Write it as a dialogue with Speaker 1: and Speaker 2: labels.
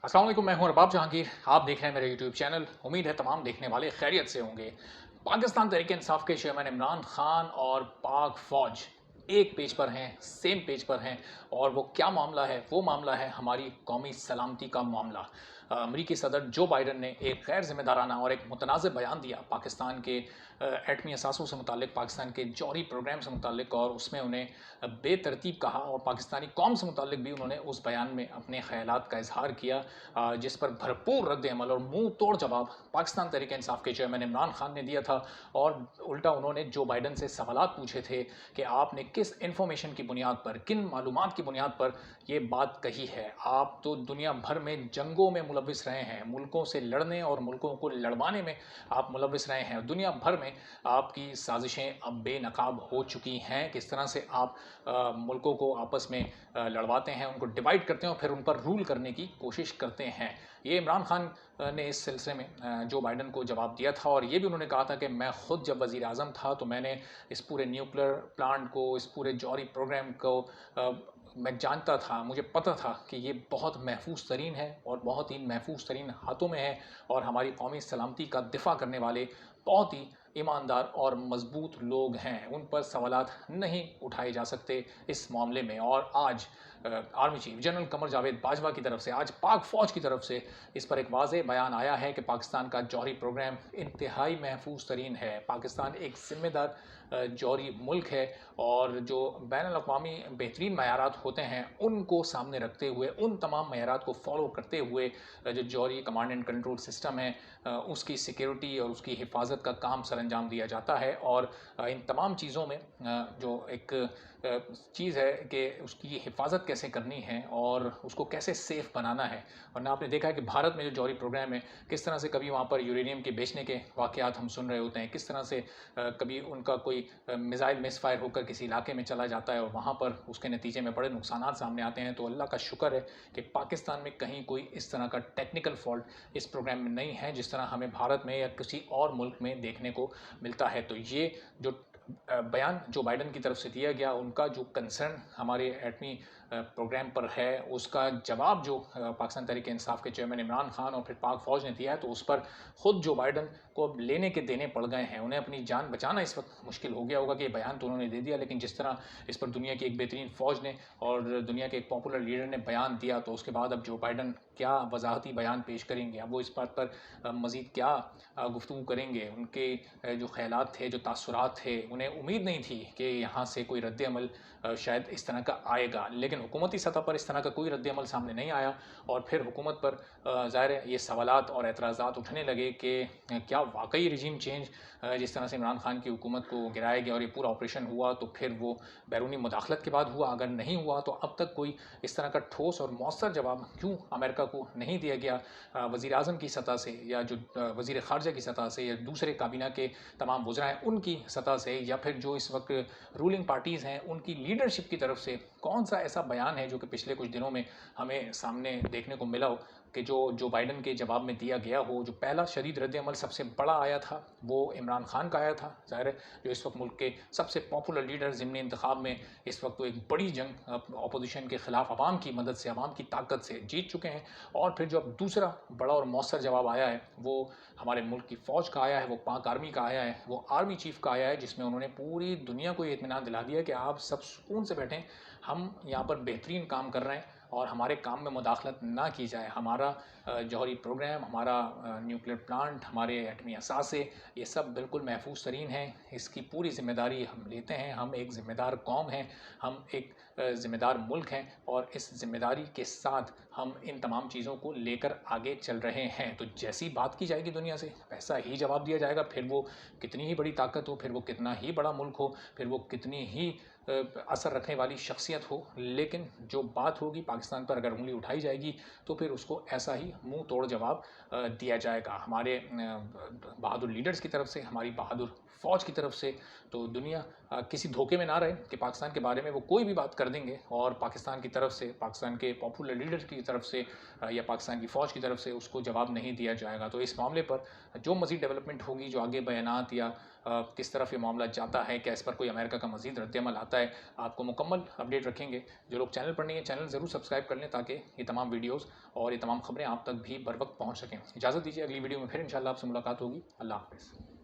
Speaker 1: अस्सलाम वालेकुम, मैं हूं अरबाब जहांगीर। आप देख रहे हैं मेरा यूट्यूब चैनल। उम्मीद है तमाम देखने वाले खैरियत से होंगे। पाकिस्तान तहरीक इंसाफ के चेयरमैन इमरान खान और पाक फौज एक पेज पर हैं, सेम पेज पर हैं। और वो क्या मामला है? वो मामला है हमारी कौमी सलामती का मामला। अमरीकी सदर जो बाइडन ने एक गैर जिम्मेदाराना और एक मुतनाज़ बयान दिया पाकिस्तान के एटमी असासों से मुतालिक, पाकिस्तान के जौहरी प्रोग्राम से मुतालिक, और उसमें उन्हें बेतरतीब कहा और पाकिस्तानी कौम से मुतालिक भी उन्होंने उस बयान में अपने ख्यालात का इजहार किया, जिस पर भरपूर रद्द अमल और मुंह तोड़ जवाब पाकिस्तान तहरीक इंसाफ के चेयरमैन इमरान खान ने दिया था। और उल्टा उन्होंने जो बाइडन से सवाल पूछे थे कि आपने किस इंफॉर्मेशन की बुनियाद पर, किन मालूमात की बुनियाद पर ये बात कही है। आप तो दुनिया भर में जंगों में मुलविस रहे हैं, मुल्कों से लड़ने और मुल्कों को लड़वाने में आप मुलविस रहे हैं। दुनिया भर में आपकी साजिशें अब बेनकाब हो चुकी हैं। किस तरह से आप मुल्कों को आपस में लड़वाते हैं, उनको डिवाइड करते हैं और फिर उन पर रूल करने की कोशिश करते हैं। ये इमरान खान ने इस सिलसिले में जो बाइडन को जवाब दिया था। और ये भी उन्होंने कहा था कि मैं ख़ुद जब वज़ीर आज़म था तो मैंने इस पूरे न्यूक्लियर प्लांट को, इस पूरे जौहरी प्रोग्राम को मैं जानता था, मुझे पता था कि ये बहुत महफूज तरीन है और बहुत ही महफूज तरीन हाथों में है। और हमारी कौमी सलामती का दिफा करने वाले बहुत ही ईमानदार और मजबूत लोग हैं, उन पर सवालात नहीं उठाए जा सकते इस मामले में। और आज army chief general Qamar Javed Bajwa की तरफ से, आज पाक फ़ौज की तरफ से इस पर एक वाज़ेह बयान आया है कि पाकिस्तान का जौहरी प्रोग्राम इंतहाई महफूज तरीन है। पाकिस्तान एक ज़िम्मेदार जौहरी मुल्क है और जो बैनुल-अक़वामी बेहतरीन मयारात होते हैं उनको सामने रखते हुए, उन तमाम मयारात को फॉलो करते हुए जो जौहरी कमांड एंड कंट्रोल सिस्टम है उसकी सिक्योरिटी और उसकी हिफाजत का काम सर अंजाम दिया जाता है। और इन तमाम चीज़ों में जो एक चीज़ है कि उसकी हिफाजत कैसे करनी है और उसको कैसे सेफ़ बनाना है। वरना आपने देखा है कि भारत में जो जौहरी प्रोग्राम है, किस तरह से कभी वहाँ पर यूरेनियम के बेचने के वाक़यात हम सुन रहे होते हैं, किस तरह से कभी उनका कोई मिसाइल मिसफायर होकर किसी इलाके में चला जाता है और वहाँ पर उसके नतीजे में बड़े नुकसानात सामने आते हैं। तो अल्लाह का शुक्र है कि पाकिस्तान में कहीं कोई इस तरह का टेक्निकल फॉल्ट इस प्रोग्राम में नहीं है जिस तरह हमें भारत में या किसी और मुल्क में देखने को मिलता है। तो ये जो बयान जो बाइडन की तरफ से दिया गया, उनका जो कंसर्न हमारे एटमी प्रोग्राम पर है, उसका जवाब जो पाकिस्तान तहरीक इंसाफ के चेयरमैन इमरान खान और फिर पाक फ़ौज ने दिया है, तो उस पर ख़ुद जो बाइडन को अब लेने के देने पड़ गए हैं। उन्हें अपनी जान बचाना इस वक्त मुश्किल हो गया होगा कि ये बयान तो उन्होंने दे दिया, लेकिन जिस तरह इस पर दुनिया की एक बेहतरीन फ़ौज ने और दुनिया के एक पॉपुलर लीडर ने बयान दिया, तो उसके बाद अब जो बाइडन क्या वजाहती बयान पेश करेंगे, अब वो इस बात पर मज़ीद क्या गुफ्तगू करेंगे। उनके जो ख़यालात थे, जो तासुरात थे, उन्हें उम्मीद नहीं थी कि यहाँ से कोई रद्द अमल शायद इस तरह का आएगा। लेकिन हुकूमती सतह पर इस तरह का कोई रद्द अमल सामने नहीं आया और फिर हुकूमत पर ज़ाहिर है ये सवालात और एतराज़ात उठने लगे कि क्या वाकई रजीम चेंज जिस तरह से इमरान खान की हुकूमत को गिराया गया और ये पूरा ऑपरेशन हुआ तो फिर वो बैरूनी मुदाखलत के बाद हुआ, अगर नहीं हुआ तो अब तक कोई इस तरह का ठोस और मौसर जवाब क्यों अमेरिका को नहीं दिया गया वज़ीर आज़म की सतह से, या जो वज़ीर ख़ारजा की सतह से, या दूसरे काबीना के तमाम वज़रा हैं उनकी सतह से, या फिर जो इस वक्त रूलिंग पार्टीज़ हैं उनकी लीडरशिप की तरफ से कौन सा ऐसा बयान है जो कि पिछले कुछ दिनों में हमें सामने देखने को मिला हो कि जो बाइडन के जवाब में दिया गया हो। जो पहला शदीद रद्द अमल सबसे बड़ा आया था वो इमरान खान का आया था। ज़ाहिर है जो इस वक्त मुल्क के सबसे पॉपुलर लीडर ज़िमनी इंतखाब में इस वक्त वो एक बड़ी जंग अपोजिशन के ख़िलाफ़ आवाम की मदद से, आवाम की ताकत से जीत चुके हैं। और फिर जो अब दूसरा बड़ा और मौसर जवाब आया है वो हमारे मुल्क की फ़ौज का आया है, वो पाक आर्मी का आया है, वो आर्मी चीफ़ का आया है, जिसमें उन्होंने पूरी दुनिया को ये इत्मीनान दिला दिया कि आप सब सुकून से बैठें, हम यहाँ पर बेहतरीन काम कर रहे हैं और हमारे काम में मुदाखलत ना की जाए। हमारा जौहरी प्रोग्राम, हमारा न्यूक्लियर प्लांट, हमारे एटमी असासे, ये सब बिल्कुल महफूज तरीन है। इसकी पूरी ज़िम्मेदारी हम लेते हैं। हम एक ज़िम्मेदार कौम हैं, हम एक ज़िम्मेदार मुल्क हैं और इस ज़िम्मेदारी के साथ हम इन तमाम चीज़ों को लेकर आगे चल रहे हैं। तो जैसी बात की जाएगी दुनिया से वैसा ही जवाब दिया जाएगा। फिर वो कितनी ही बड़ी ताकत हो, फिर वो कितना ही बड़ा मुल्क हो, फिर वो कितनी ही असर रखने वाली शख्सियत हो, लेकिन जो बात होगी पाकिस्तान पर अगर उंगली उठाई जाएगी तो फिर उसको ऐसा ही मुंह तोड़ जवाब दिया जाएगा। हमारे बहादुर लीडर्स की तरफ से, हमारी बहादुर फ़ौज की तरफ से। तो दुनिया किसी धोखे में ना रहे कि पाकिस्तान के बारे में वो कोई भी बात कर देंगे और पाकिस्तान की तरफ से, पाकिस्तान के पॉपुलर लीडर की तरफ से या पाकिस्तान की फ़ौज की तरफ से उसको जवाब नहीं दिया जाएगा। तो इस मामले पर जो मज़ीद डेवलपमेंट होगी, जो आगे बयानात या किस तरफ ये मामला जाता है, क्या इस पर कोई अमेरिका का मज़ीद रद्दअमल आता है, आपको मुकम्मल अपडेट रखेंगे। जो लोग चैनल पर नहीं है, चैनल ज़रूर सब्सक्राइब कर लें ताकि ये तमाम वीडियोज़ और ये तमाम खबरें आप तक भी बर वक्त पहुँच सकें। इजाज़त दीजिए, अगली वीडियो में फिर इंशाल्लाह आपसे मुलाकात होगी। अल्लाह हाफ़िज़।